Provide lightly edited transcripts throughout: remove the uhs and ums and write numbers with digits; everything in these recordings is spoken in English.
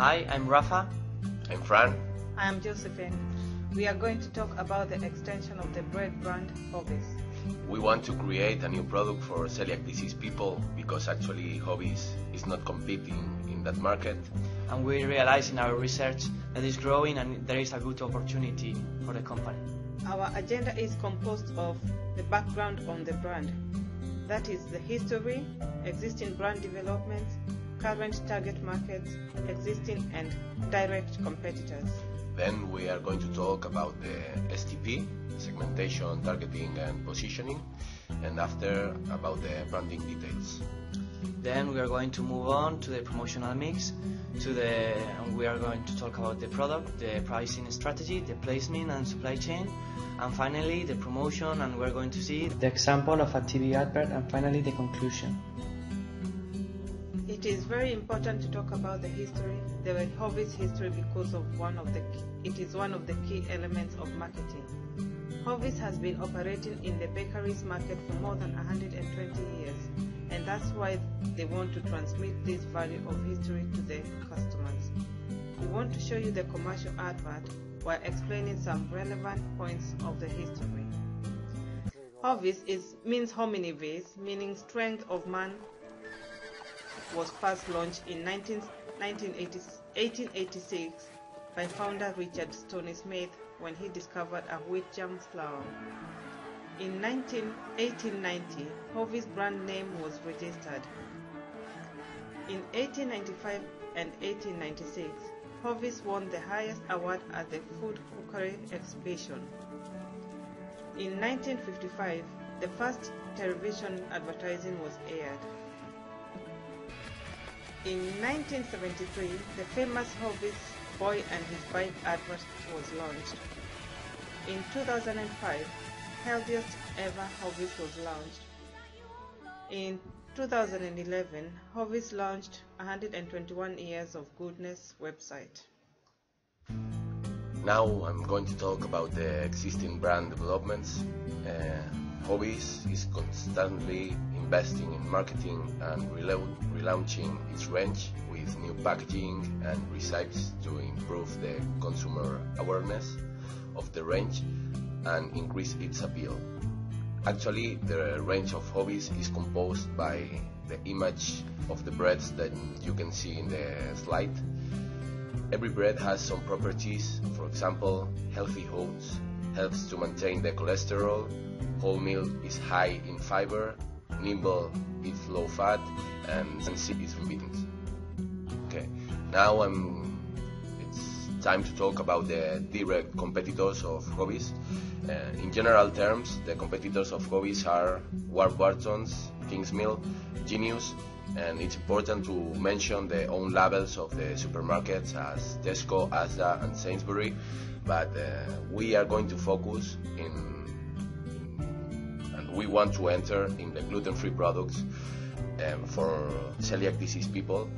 Hi, I'm Rafa. I'm Fran. I'm Josephine. We are going to talk about the extension of the bread brand Hobbies. We want to create a new product for celiac disease people because actually Hobbies is not competing in that market. And we realized in our research that it's growing and there is a good opportunity for the company. Our agenda is composed of the background on the brand. That is the history, existing brand developments, current target markets, existing and direct competitors. Then we are going to talk about the STP, segmentation, targeting and positioning, and after about the branding details. Then we are going to move on to the promotional mix, and we are going to talk about the product, the pricing strategy, the placement and supply chain, and finally the promotion, and we're going to see the example of a TV advert, and finally the conclusion. It is very important to talk about the history, the Hobbies history, because it is one of the key elements of marketing. Hobbies has been operating in the bakeries market for more than 120 years, and that's why they want to transmit this value of history to their customers. We want to show you the commercial advert while explaining some relevant points of the history. Hobbies means hominy vis, meaning strength of man, was first launched in 1886 by founder Richard Stoney Smith when he discovered a wheat germ flour. In 1890, Hobbies brand name was registered. In 1895 and 1896, Hobbies won the highest award at the Food Cookery Exhibition. In 1955, the first television advertising was aired. In 1973, the famous Hobbies Boy and His Bike advert was launched. In 2005, Healthiest Ever Hobbies was launched. In 2011, Hobbies launched 121 Years of Goodness website. Now I'm going to talk about the existing brand developments. Hobbies is constantly investing in marketing and relaunching its range with new packaging and recipes to improve the consumer awareness of the range and increase its appeal. Actually, the range of Hobbies is composed by the image of the breads that you can see in the slide. Every bread has some properties. For example, healthy oats helps to maintain the cholesterol, whole milk is high in fiber, nimble is low fat, and seed is forbidden. Okay, now it's time to talk about the direct competitors of Hobbies. In general terms, the competitors of Hobbies are Warburton's, Kingsmill, Genius, and it's important to mention the own labels of the supermarkets as Tesco, Asda, and Sainsbury, but we are going to focus we want to enter in the gluten-free products for celiac disease people,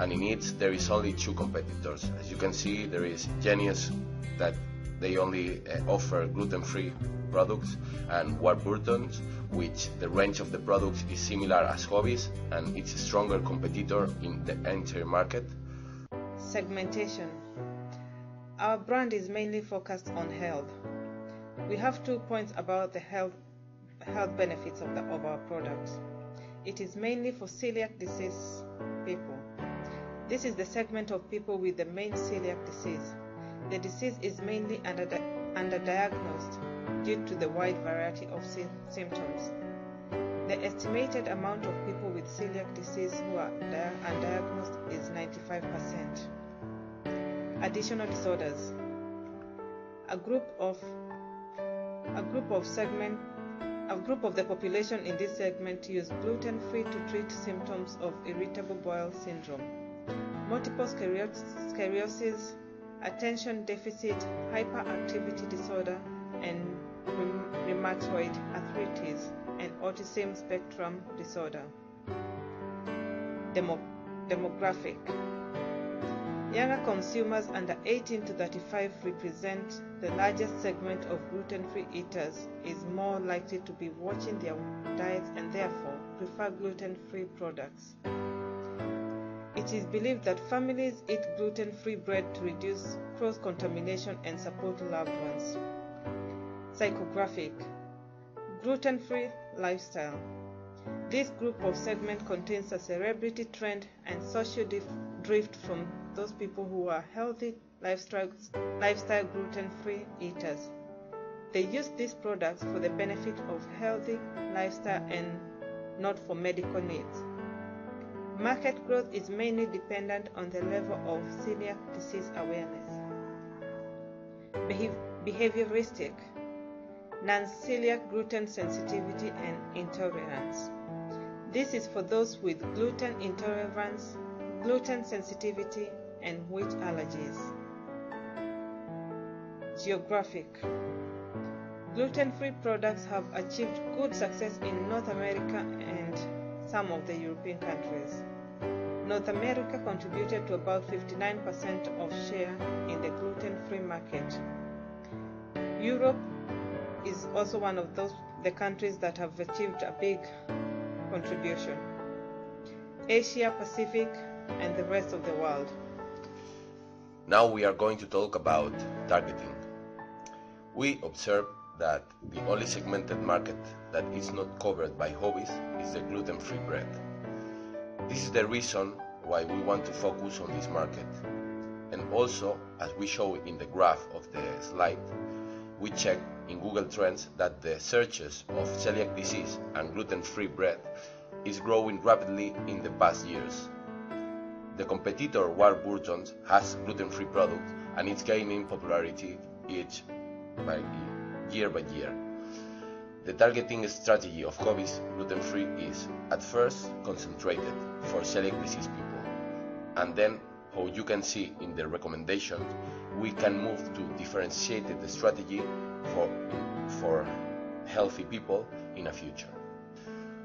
and in it there is only two competitors. As you can see, there is Genius that they only offer gluten-free products, and Warburton's, which the range of the products is similar as Hobbies, and it's a stronger competitor in the entire market. Segmentation. Our brand is mainly focused on health. We have 2 points about the health benefits of our products. It is mainly for celiac disease people. This is the segment of people with the main celiac disease. The disease is mainly underdiagnosed due to the wide variety of symptoms. The estimated amount of people with celiac disease who are undiagnosed is 95%. Additional disorders. A group of the population in this segment use gluten-free to treat symptoms of irritable bowel syndrome, multiple sclerosis, attention deficit hyperactivity disorder, and rheumatoid arthritis, and autism spectrum disorder. Demographic. Younger consumers under 18 to 35 represent the largest segment of gluten-free eaters, is more likely to be watching their diets and therefore prefer gluten-free products. It It is believed that families eat gluten-free bread to reduce cross-contamination and support loved ones. Psychographic. Gluten-free lifestyle. This group of segment contains a celebrity trend and social drift from those people who are healthy lifestyle gluten-free eaters. They use these products for the benefit of healthy lifestyle and not for medical needs. Market growth is mainly dependent on the level of celiac disease awareness. Behavioristic. Non-celiac gluten sensitivity and intolerance. This is for those with gluten intolerance, gluten sensitivity, and wheat allergies. Geographic. Gluten-free products have achieved good success in North America and some of the European countries. North America contributed to about 59% of share in the gluten-free market. Europe is also one of the countries that have achieved a big contribution. Asia Pacific and the rest of the world. Now we are going to talk about targeting. We observe that the only segmented market that is not covered by hobbies is the gluten-free bread. This is the reason why we want to focus on this market. And also, as we show in the graph of the slide, we check in Google Trends that the searches of celiac disease and gluten-free bread is growing rapidly in the past years. The competitor Warburton has gluten-free products and it's gaining popularity year by year. The targeting strategy of hobbies gluten-free is at first concentrated for celiac disease people, and then, how you can see in the recommendations, we can move to differentiated strategy for healthy people in the future.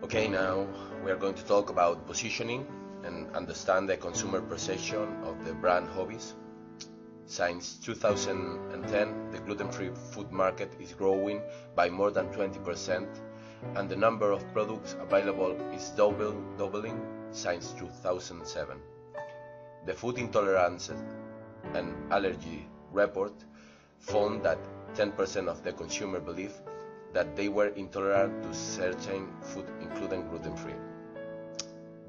Okay, now we are going to talk about positioning and understand the consumer perception of the brand hobbies. Since 2010, the gluten-free food market is growing by more than 20%, and the number of products available is doubling since 2007. The Food Intolerance and Allergy Report found that 10% of the consumer believe that they were intolerant to certain food, including gluten-free.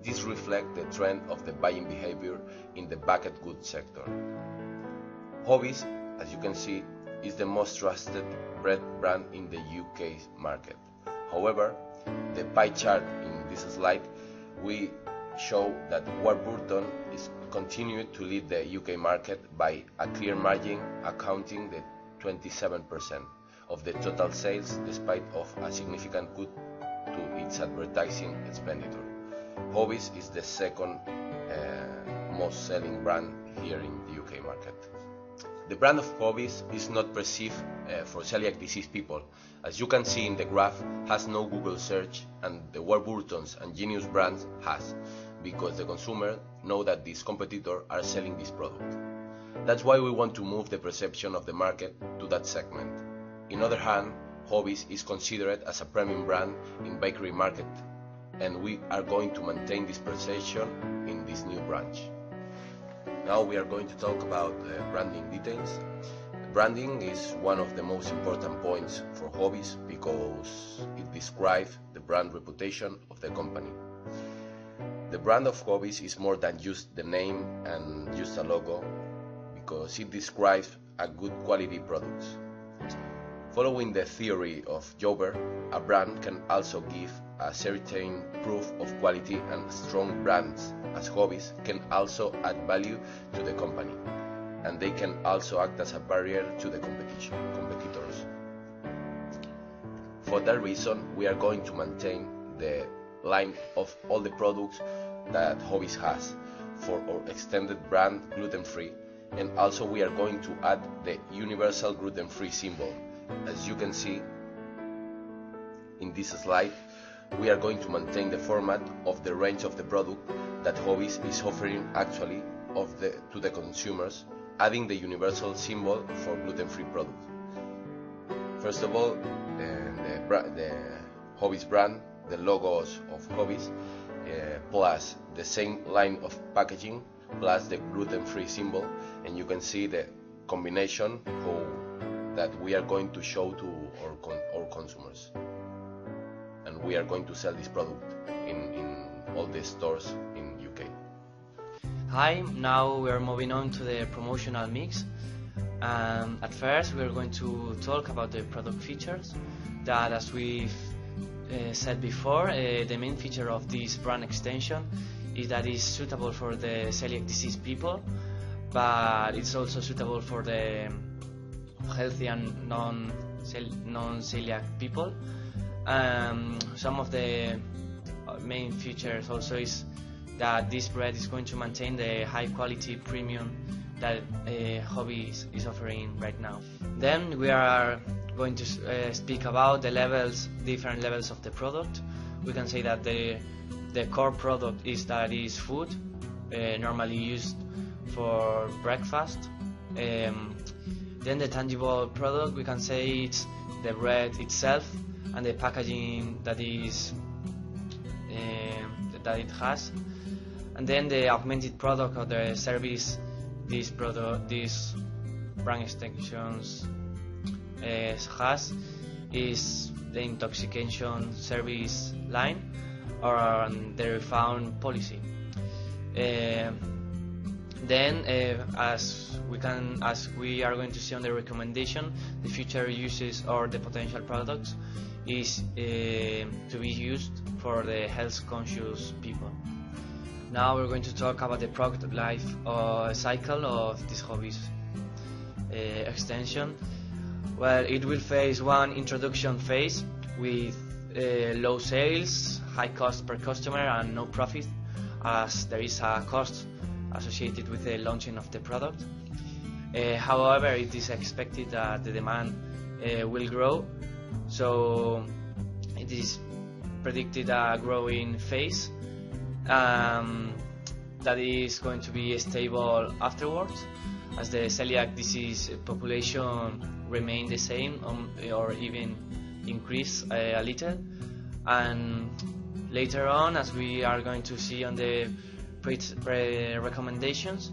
This reflects the trend of the buying behavior in the packaged goods sector. Hobbies, as you can see, is the most trusted bread brand in the UK market. However, the pie chart in this slide, we show that Warburton is continuing to lead the UK market by a clear margin, accounting the 27% of the total sales, despite of a significant cut to its advertising expenditure. Hobbies is the second most selling brand here in the UK market. The brand of Hobbies is not perceived for celiac disease people. As you can see in the graph, has no Google search, and the Warburtons and Genius brands has, because the consumer know that these competitors are selling this product. That's why we want to move the perception of the market to that segment. In other hand, Hobbies is considered as a premium brand in bakery market, and we are going to maintain this perception in this new branch. Now we are going to talk about branding details. Branding is one of the most important points for Hobbies because it describes the brand reputation of the company. The brand of Hobbies is more than just the name and just a logo, because it describes a good quality product. Following the theory of Jober, a brand can also give a certain proof of quality, and strong brands as Hobbies can also add value to the company, and they can also act as a barrier to the competitors. For that reason, we are going to maintain the line of all the products that Hobbies has for our extended brand gluten-free, and also we are going to add the universal gluten-free symbol. As you can see in this slide, we are going to maintain the format of the range of the product that Hobbies is offering actually to the consumers, adding the universal symbol for gluten-free products. First of all, the Hobbies brand, the logos of Hobbies, plus the same line of packaging plus the gluten-free symbol, and you can see the combination that we are going to show to our consumers, and we are going to sell this product in all the stores in UK. Hi, now we are moving on to the promotional mix. At first we are going to talk about the product features that, as we've said before, the main feature of this brand extension is that it's suitable for the celiac disease people, but it's also suitable for the healthy and non-celiac people. Some of the main features also is that this bread is going to maintain the high quality premium that Hobby is offering right now. Then we are going to speak about the different levels of the product. We can say that the core product is food, normally used for breakfast. Then the tangible product, we can say it's the bread itself and the packaging that it has. And then the augmented product or the service this brand extensions has is the intoxication service line or the refund policy. Then, as we are going to see on the recommendation, the future uses or the potential products is to be used for the health-conscious people. Now we're going to talk about the product life cycle of this Hobby's extension. Well, it will face one introduction phase with low sales, high cost per customer and no profit, as there is a cost associated with the launching of the product. However, it is expected that the demand will grow, so it is predicted a growing phase that is going to be stable afterwards, as the celiac disease population remain the same or even increase a little. And later on, as we are going to see on the recommendations,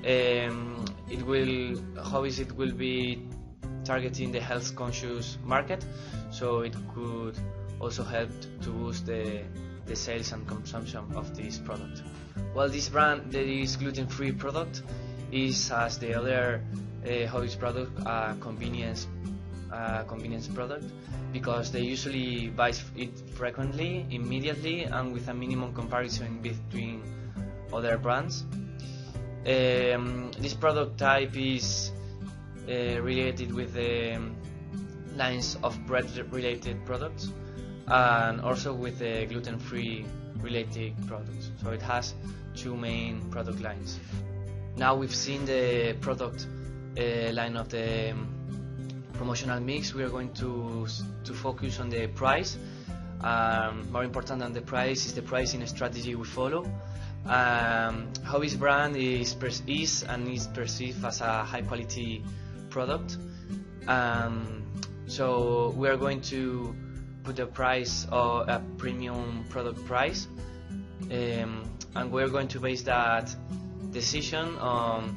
it will be targeting the health conscious market, so it could also help to boost the sales and consumption of this product. Well, this gluten-free product is, as the other Hobby's product, a convenience product, because they usually buy it frequently, immediately, and with a minimum comparison between other brands. This product type is related with the lines of bread-related products and also with the gluten-free related products. So it has two main product lines. Now we've seen the product line of the promotional mix. We are going to focus on the price. More important than the price is the pricing strategy we follow. Hobby's brand is perceived as a high quality product, so we are going to put a price or a premium product price, and we are going to base that decision on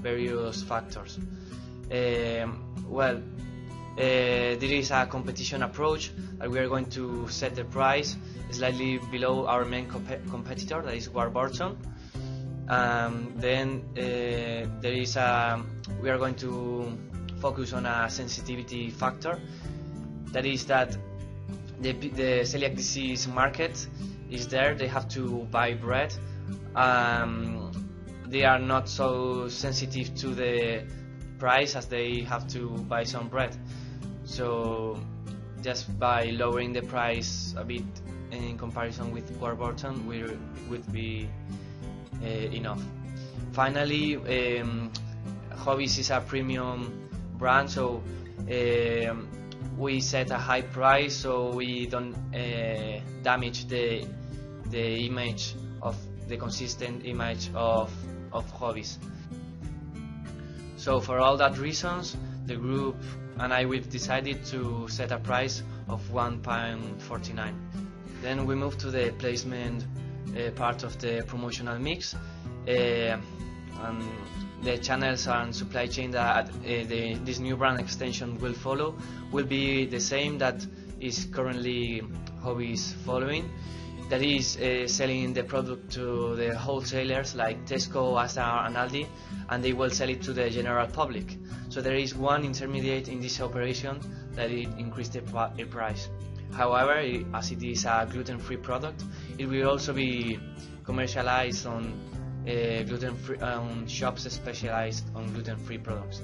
various factors. There is a competition approach, and we are going to set the price slightly below our main competitor, that is Warburton. Then we are going to focus on a sensitivity factor, that is that the celiac disease market is there, they have to buy bread. They are not so sensitive to the price as they have to buy some bread, so just by lowering the price a bit in comparison with Warburton would be enough. Finally, Hobby's is a premium brand, so we set a high price so we don't damage the image of the consistent image of Hobby's. So for all that reasons, the group and we've decided to set a price of £1.49. Then we move to the placement part of the promotional mix. And the channels and supply chain that this new brand extension will follow will be the same that is currently Hobbies following. That is selling the product to the wholesalers like Tesco, Asda and Aldi, and they will sell it to the general public. So there is one intermediate in this operation that it increased the price. However, as it is a gluten-free product, it will also be commercialized on gluten-free shops specialized on gluten-free products.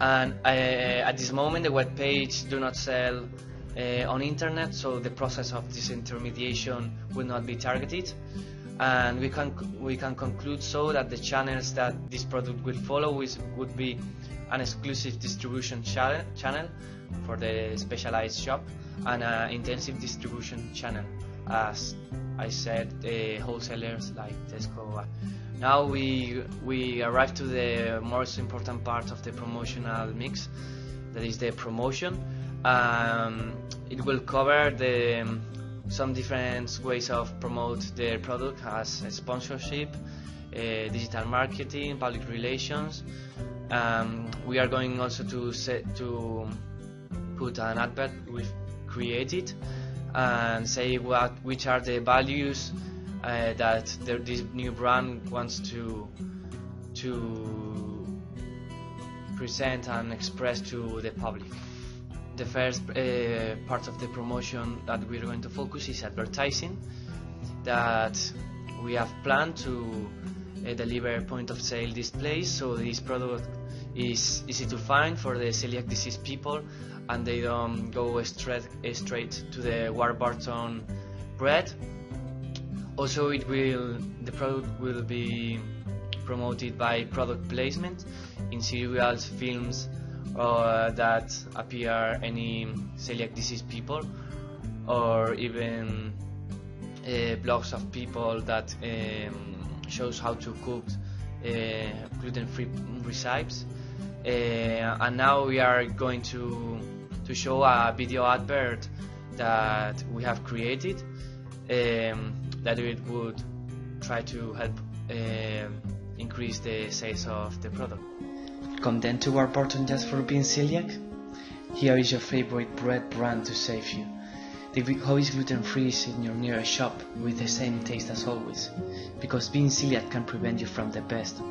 And at this moment, the web page do not sell on internet, so the process of disintermediation will not be targeted. And we can conclude so that the channels that this product will follow would be an exclusive distribution channel for the specialized shop and an intensive distribution channel, as I said, wholesalers like Tesco. Now we arrive to the most important part of the promotional mix, that is the promotion. It will cover some different ways of promote the product, as sponsorship, digital marketing, public relations. We are going also to put an advert we've created and say which are the values that this new brand wants to present and express to the public. The first part of the promotion that we're going to focus is advertising, that we have planned to deliver point of sale displays, so this product is easy to find for the celiac disease people and they don't go straight to the Warburton bread. Also, the product will be promoted by product placement in serials, films that appear any celiac disease people, or even blogs of people that shows how to cook gluten-free recipes. And now we are going to show a video advert that we have created that it would try to help increase the sales of the product. Come then to Warburton just for being celiac? Here is your favorite bread brand to save you. The Hobbies gluten-free is in your nearest shop with the same taste as always, because being celiac can prevent you from the best.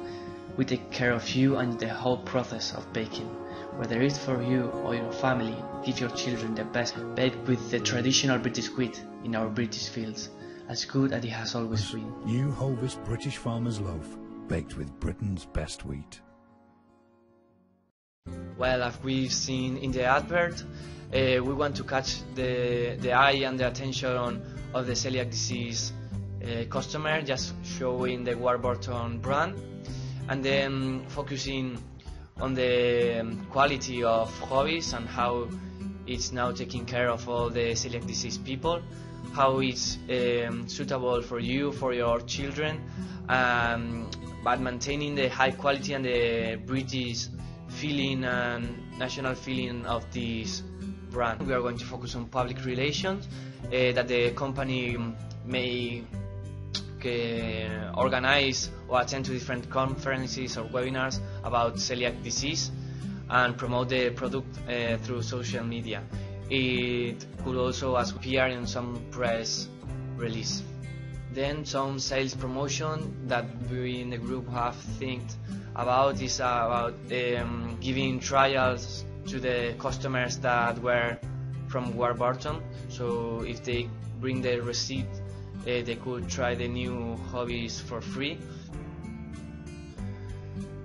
We take care of you and the whole process of baking. Whether it's for you or your family, give your children the best baked with the traditional British wheat in our British fields, as good as it has always been. New Hovis British Farmer's Loaf, baked with Britain's best wheat. Well, as we've seen in the advert, we want to catch the eye and the attention of the celiac disease customer, just showing the Warburton brand, and then focusing on the quality of Hobbies and how it's now taking care of all the celiac disease people, how it's suitable for you, for your children, but maintaining the high quality and the British feeling and national feeling of this brand. We are going to focus on public relations, that the company may organize or attend to different conferences or webinars about celiac disease and promote the product through social media. It could also appear in some press release. Then some sales promotion that we in the group have think about is about giving trials to the customers that were from Warburton. So if they bring their receipt, they could try the new Hobbies for free.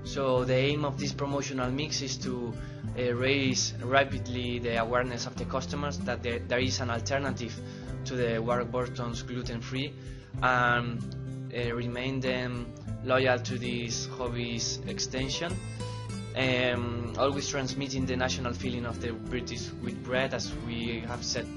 So the aim of this promotional mix is to raise rapidly the awareness of the customers that there is an alternative to the Warburton's gluten-free, and remain them loyal to this Hobbies extension, always transmitting the national feeling of the British wheat bread, as we have said